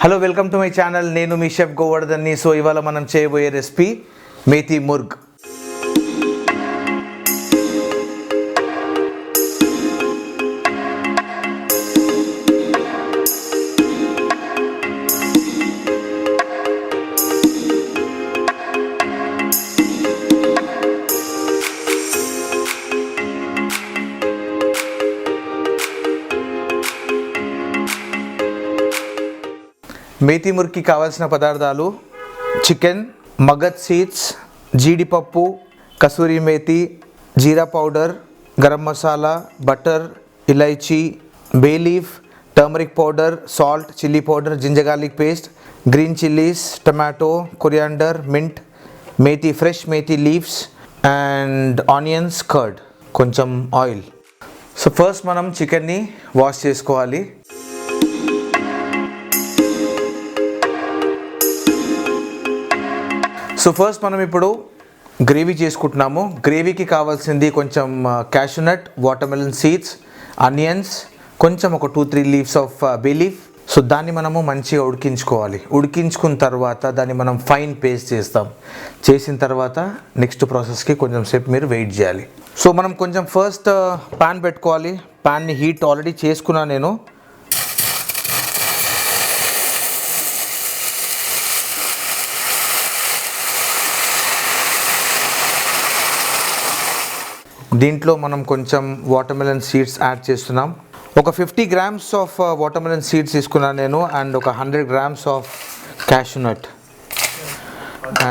Hello welcome to my channel. నేను మీ chef Govardhan. So ఇవాళ మనం చేయబోయే రెసిపీ మేథీ ముర్గ్. మేథీ ముర్గ్కి కావాల్సిన పదార్థాలు: చికెన్, మగధ్ సీడ్స్, జీడిపప్పు, kasuri methi, jeera powder, garam masala, butter, elaichi, bay leaf, tumeric powder, salt, chili powder, ginger garlic paste, green chilies, tomato, coriander, mint, methi, fresh methi leaves and onions, curd, కొంచెం ఆయిల్. సో ఫస్ట్ మనం చికెన్ని వాష్ చేసుకోవాలి. So first మనం ఇప్పుడు gravy చేసుకుంటున్నాము. గ్రేవీకి కావాల్సింది కొంచెం cashew nut, watermelon seeds, onions, కొంచెం ఒక 2-3 leaves of bay leaf. So దాన్ని మనము మంచిగా ఉడికించుకోవాలి. ఉడికించుకున్న తర్వాత దాన్ని మనం ఫైన్ పేస్ట్ చేస్తాం. చేసిన తర్వాత నెక్స్ట్ ప్రాసెస్కి కొంచెం సేపు మీరు వెయిట్ చేయాలి. సో మనం కొంచెం ఫస్ట్ ప్యాన్ పెట్టుకోవాలి. ప్యాన్ని హీట్ ఆల్రెడీ చేసుకున్నా నేను. దీంట్లో మనం కొంచెం వాటర్మెలన్ సీడ్స్ యాడ్ చేస్తున్నాం. ఒక 50 grams ఆఫ్ వాటర్మెలన్ సీడ్స్ తీసుకున్నాను నేను. అండ్ ఒక 100 grams of cashew nut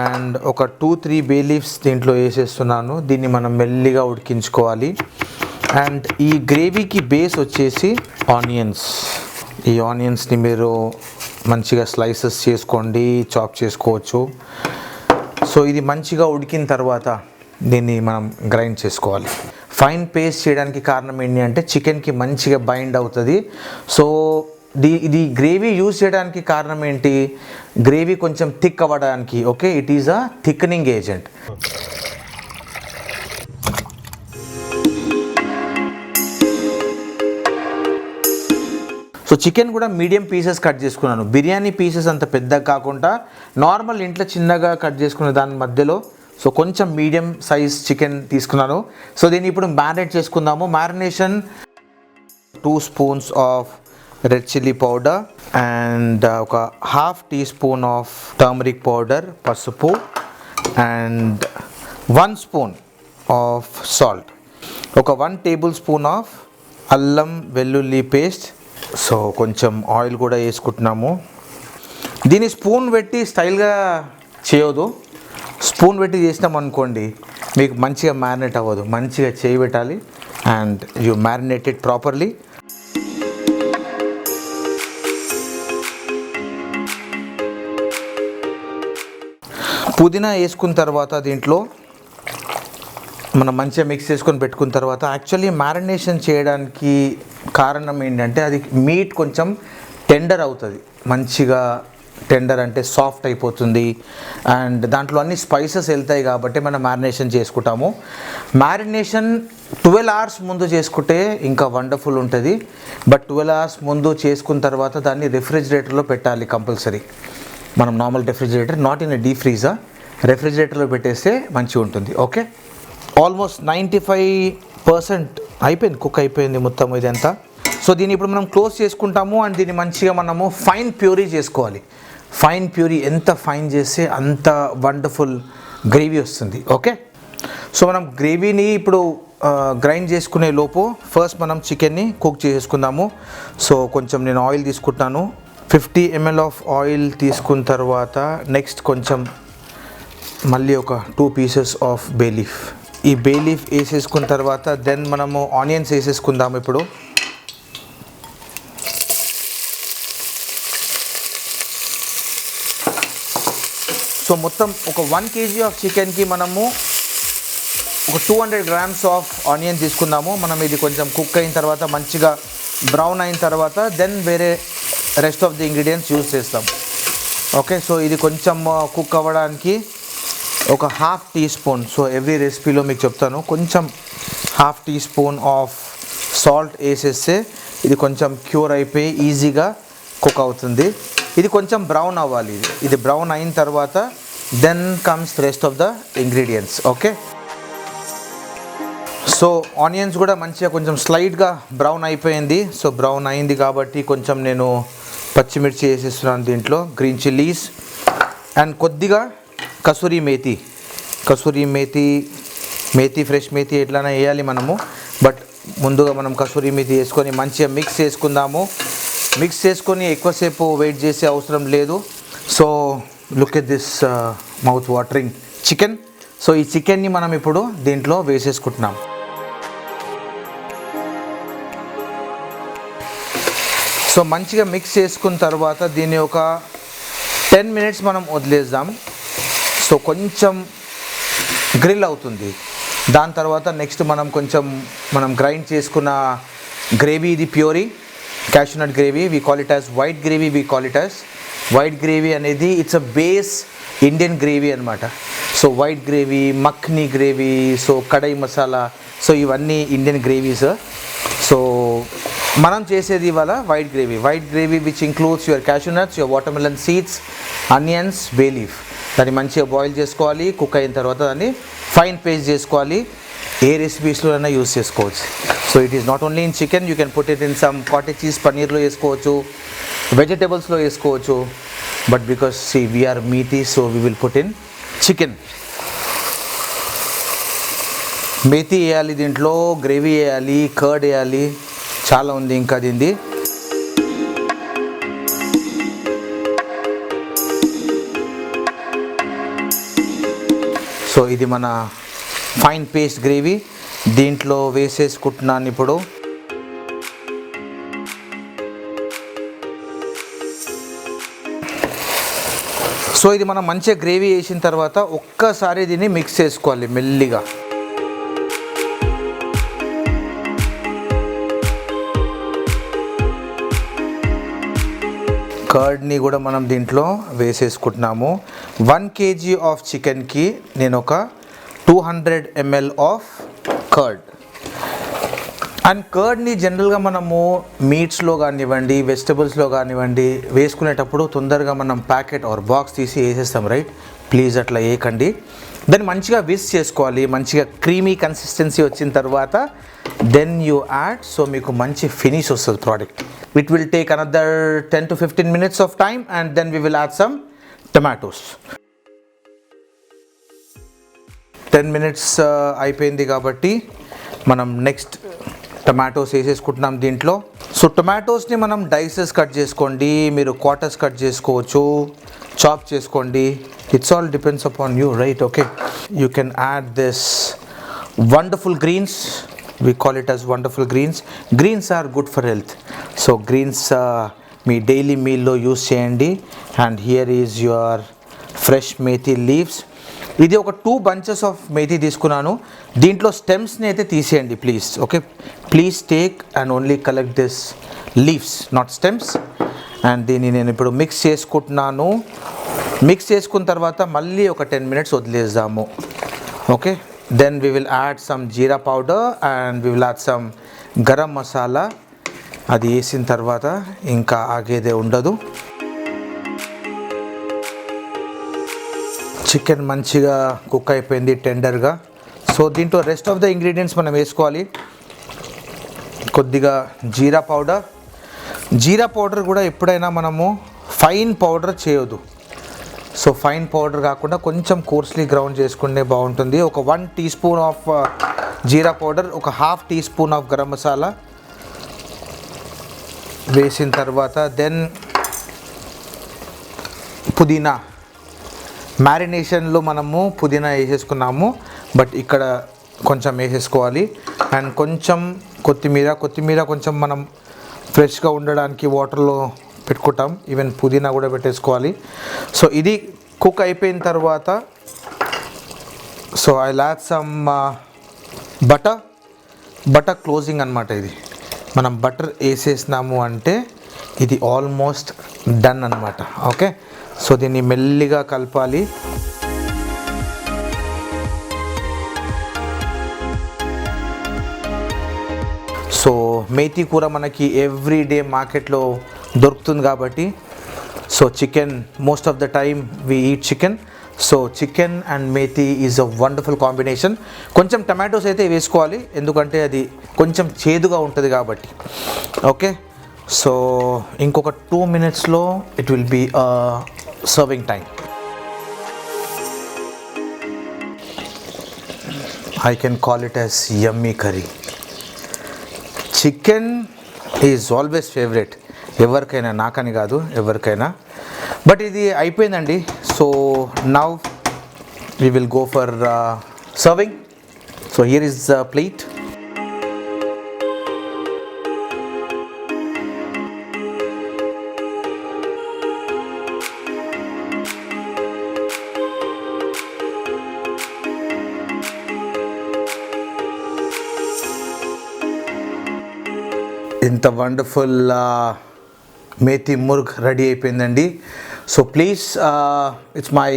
and ఒక 2-3 బే లీవ్స్ దీంట్లో వేసేస్తున్నాను. దీన్ని మనం మెల్లిగా ఉడికించుకోవాలి. అండ్ ఈ గ్రేవీకి బేస్ వచ్చేసి ఆనియన్స్. ఈ ఆనియన్స్ని మీరు మంచిగా స్లైసెస్ చేసుకోండి, చాప్ చేసుకోవచ్చు. సో ఇది మంచిగా ఉడికిన తర్వాత దీన్ని మనం గ్రైండ్ చేసుకోవాలి. ఫైన్ పేస్ట్ చేయడానికి కారణం ఏంటి అంటే చికెన్కి మంచిగా బైండ్ అవుతుంది. సో ఇది గ్రేవీ యూజ్ చేయడానికి కారణం ఏంటి? గ్రేవీ కొంచెం థిక్ అవ్వడానికి. Okay, it is a thickening agent. So chicken కూడా మీడియం పీసెస్ కట్ చేసుకున్నాను. బిర్యానీ పీసెస్ అంత పెద్దగా కాకుండా నార్మల్ ఇంట్లో చిన్నగా కట్ చేసుకునే దాని మధ్యలో సో కొంచెం మీడియం సైజ్ చికెన్ తీసుకున్నాను. సో దీన్ని ఇప్పుడు మ్యారినేట్ చేసుకుందాము. Marination 2 spoons of red chilli powder and ఒక 1/2 teaspoon ఆఫ్ టర్మరిక్ పౌడర్, పసుపు, అండ్ 1 spoon ఆఫ్ సాల్ట్, ఒక 1 tablespoon ఆఫ్ అల్లం వెల్లుల్లి పేస్ట్. సో కొంచెం ఆయిల్ కూడా వేసుకుంటున్నాము. దీన్ని స్పూన్ పెట్టి స్టైల్గా చేయొద్దు. స్పూన్ పెట్టి చేసినాం అనుకోండి మీకు మంచిగా మ్యారినేట్ అవ్వదు. మంచిగా చేయి పెట్టాలి and you marinate it properly. పుదీనా వేసుకున్న తర్వాత దీంట్లో మనం మంచిగా మిక్స్ చేసుకొని పెట్టుకున్న తర్వాత యాక్చువల్లీ మ్యారినేషన్ చేయడానికి కారణం ఏంటంటే అది మీట్ కొంచెం టెండర్ అవుతుంది. మంచిగా టెండర్ అంటే సాఫ్ట్ అయిపోతుంది అండ్ దాంట్లో అన్ని స్పైసెస్ వెళ్తాయి కాబట్టి మనం మ్యారినేషన్ చేసుకుంటాము. మ్యారినేషన్ 12 hours ముందు చేసుకుంటే ఇంకా వండర్ఫుల్ ఉంటుంది. బట్ 12 hours ముందు చేసుకున్న తర్వాత దాన్ని రెఫ్రిజిరేటర్లో పెట్టాలి కంపల్సరీ. మనం normal refrigerator, not in a deep freezer, రెఫ్రిజిరేటర్లో పెట్టేస్తే మంచిగా ఉంటుంది. ఓకే, ఆల్మోస్ట్ 95% అయిపోయింది, కుక్ అయిపోయింది మొత్తం ఇదంతా. సో దీన్ని ఇప్పుడు మనం క్లోజ్ చేసుకుంటాము అండ్ దీన్ని మంచిగా మనము ఫైన్ ప్యూరీ చేసుకోవాలి. ఫైన్ ప్యూరీ ఎంత ఫైన్ చేస్తే అంత వండర్ఫుల్ గ్రేవీ వస్తుంది. ఓకే, సో మనం గ్రేవీని ఇప్పుడు గ్రైండ్ చేసుకునే లోపు ఫస్ట్ మనం చికెన్ని కుక్ చేసుకుందాము. సో కొంచెం నేను ఆయిల్ తీసుకుంటాను. 50 ml ఆఫ్ ఆయిల్ తీసుకున్న తర్వాత నెక్స్ట్ కొంచెం మళ్ళీ ఒక 2 pieces ఆఫ్ బే లీఫ్. ఈ బే లీఫ్ వేసేసుకున్న తర్వాత దెన్ మనము ఆనియన్స్ వేసేసుకుందాము ఇప్పుడు. సో మొత్తం ఒక 1 kg ఆఫ్ చికెన్కి మనము ఒక 200 grams ఆఫ్ ఆనియన్ తీసుకుందాము. మనం ఇది కొంచెం కుక్ అయిన తర్వాత మంచిగా బ్రౌన్ అయిన తర్వాత దెన్ వేరే rest of the ingredients use చేస్తాం. ఓకే, సో ఇది కొంచెం కుక్ అవ్వడానికి ఒక 1/2 teaspoon. సో ఎవ్రీ రెసిపీలో మీకు చెప్తాను, కొంచెం 1/2 teaspoon ఆఫ్ సాల్ట్ వేసేస్తే ఇది కొంచెం క్యూర్ అయిపోయి ఈజీగా కుక్ అవుతుంది. ఇది కొంచెం బ్రౌన్ అవ్వాలి. ఇది బ్రౌన్ అయిన తర్వాత then comes rest of the ingredients. Okay, so onions కూడా మంచిగా కొంచెం స్లైడ్గా బ్రౌన్ అయిపోయింది. సో బ్రౌన్ అయింది కాబట్టి కొంచెం నేను పచ్చిమిర్చి వేసేస్తున్నాను దీంట్లో, గ్రీన్ చిల్లీస్ అండ్ కొద్దిగా కసూరి మేతి. మేతి ఫ్రెష్ మేతి ఎట్లైనా వేయాలి మనము, బట్ ముందుగా మనం కసూరి మేతి వేసుకొని మంచిగా మిక్స్ చేసుకుందాము. మిక్స్ చేసుకొని ఎక్కువసేపు వెయిట్ చేసే అవసరం లేదు. So look at this mouth watering chicken. So ఈ చికెన్ని మనం ఇప్పుడు దీంట్లో వేసేసుకుంటున్నాం. సో మంచిగా మిక్స్ చేసుకున్న తర్వాత దీన్ని ఒక 10 minutes మనం వదిలేద్దాం. సో కొంచెం గ్రిల్ అవుతుంది. దాని తర్వాత నెక్స్ట్ మనం గ్రైండ్ చేసుకున్న గ్రేవీ, ఇది puree cashew nut gravy, we call it as white gravy. White gravy అనేది it's a base Indian gravy అనమాట. So white gravy, makhni gravy, so kadai masala, so ఇవన్నీ ఇండియన్ గ్రేవీస్. సో మనం చేసేది ఇవాళ white gravy which includes your cashew nuts, your watermelon seeds, onions, bay leaf. దాన్ని మంచిగా boil చేసుకోవాలి. Cook అయిన తర్వాత దాన్ని ఫైన్ పేస్ట్ చేసుకోవాలి. ఏ రెసిపీస్లో అయినా యూస్ చేసుకోవచ్చు. So it is not only in chicken, you can put it in some cottage cheese, పన్నీర్లో వేసుకోవచ్చు, వెజిటేబుల్స్లో వేసుకోవచ్చు. But because we're methi, so we will put in chicken. Methi వేయాలి దీంట్లో, గ్రేవీ వేయాలి, కర్డ్ వేయాలి, చాలా ఉంది ఇంకా దీనిది. సో ఇది మన ఫైన్ పేస్ట్ గ్రేవీ దీంట్లో వేసేసుకుంటున్నాను ఇప్పుడు. సో ఇది మనం మంచిగా గ్రేవీ వేసిన తర్వాత ఒక్కసారి దీన్ని మిక్స్ చేసుకోవాలి మెల్లిగా. కర్డ్ని కూడా మనం దీంట్లో వేసేసుకుంటున్నాము. 1 kg ఆఫ్ చికెన్కి నేను ఒక 200 ml ఆఫ్ కర్డ్. అండ్ కర్డ్ని జనరల్గా మనము మీట్స్లో కానివ్వండి, వెజిటబుల్స్లో కానివ్వండి వేసుకునేటప్పుడు తొందరగా మనం ప్యాకెట్ ఆర్ బాక్స్ తీసి వేసేస్తాం, రైట్? ప్లీజ్ అట్లా వేయకండి. దాన్ని మంచిగా విస్ చేసుకోవాలి. మంచిగా క్రీమీ కన్సిస్టెన్సీ వచ్చిన తర్వాత దెన్ యూ యాడ్. సో మీకు మంచి ఫినిష్ వస్తుంది product. It will take another 10 to 15 minutes of time and then we will add some tomatoes. 10 minutes అయిపోయింది కాబట్టి మనం నెక్స్ట్ టొమాటోస్ వేసేసుకుంటున్నాం దీంట్లో. సో టొమాటోస్ని మనం డైసెస్ కట్ చేసుకోండి, మీరు క్వార్టర్స్ కట్ చేసుకోవచ్చు, చాప్ చేసుకోండి. It's all depends upon you, right? Okay, you can add this wonderful greens. we call it as wonderful greens are good for health. So greens మీ daily మీల్లో use చేయండి. And here is your fresh methi leaves. ఇది ఒక 2 bunches of methi తీసుకున్నాను. దీంట్లో స్టెమ్స్ని అయితే తీసేయండి please. Okay, please take and only collect this leaves, not stems. And దీన్ని నేను ఇప్పుడు మిక్స్ చేసుకుంటున్నాను. మిక్స్ చేసుకున్న తర్వాత మళ్ళీ ఒక 10 minutes వదిలేద్దాము. Okay, then we will add some jeera powder and we will add some garam masala. అది వేసిన తర్వాత ఇంకా ఆగేదే ఉండదు. చికెన్ మంచిగా కుక్ అయిపోయింది టెండర్గా. సో దీంట్లో రెస్ట్ ఆఫ్ ద ఇంగ్రీడియంట్స్ మనం వేసుకోవాలి. కొద్దిగా జీరా పౌడర్ కూడా ఎప్పుడైనా మనము ఫైన్ పౌడర్ చేయొద్దు. సో ఫైన్ పౌడర్ కాకుండా కొంచెం కోర్స్లీ గ్రౌండ్ చేసుకుంటే బాగుంటుంది. ఒక 1 teaspoon ఆఫ్ జీరా పౌడర్, ఒక 1/2 teaspoon ఆఫ్ గరం మసాలా వేసిన తర్వాత దెన్ పుదీనా. మ్యారినేషన్లో మనము పుదీనా వేసేసుకున్నాము, బట్ ఇక్కడ కొంచెం వేసేసుకోవాలి. అండ్ కొంచెం కొత్తిమీర కొంచెం మనం ఫ్రెష్గా ఉండడానికి వాటర్లో పెట్టుకుంటాం. ఈవెన్ పుదీనా కూడా పెట్టేసుకోవాలి. సో ఇది కుక్ అయిపోయిన తర్వాత so I add some butter closing అనమాట. ఇది మనం బటర్ వేసేసినాము అంటే ఇది ఆల్మోస్ట్ డన్ అనమాట. ఓకే, సో దీన్ని మెల్లిగా కలపాలి. సో మేథీ కూర మనకి ఎవ్రీడే మార్కెట్లో దొరుకుతుంది కాబట్టి so chicken, most of the time we eat chicken. So chicken and methi is a wonderful combination. కొంచెం టమాటోస్ అయితే వేసుకోవాలి, ఎందుకంటే అది కొంచెం చేదుగా ఉంటుంది కాబట్టి. ఓకే, సో ఇంకొక 2 minutesలో it will be serving time. I can call it as yummy curry. Chicken is always favorite. ఎవరికైనా, నాకని కాదు, ఎవరికైనా. బట్ ఇది అయిపోయిందండి. So now we will go for serving. So here is the plate. ఇంత wonderful methi murg ready అయిపోయిందండి. So please, it's my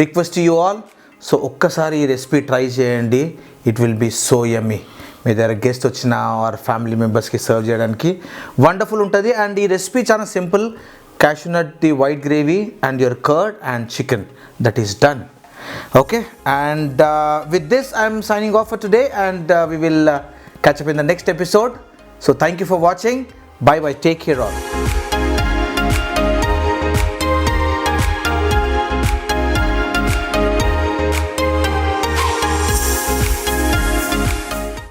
request to you all. So ఒక్కసారి ఈ రెసిపీ ట్రై చేయండి. It will be so yummy. మీ దగ్గర guest వచ్చిన or family మెంబర్స్కి serve చేయడానికి వండర్ఫుల్ ఉంటుంది. అండ్ ఈ రెసిపీ చాలా simple. cashew nut, the white gravy and your curd and chicken, that is done. Okay, and with this I am signing off for today, and we will catch up in the next episode. So thank you for watching. Bye bye, take care all.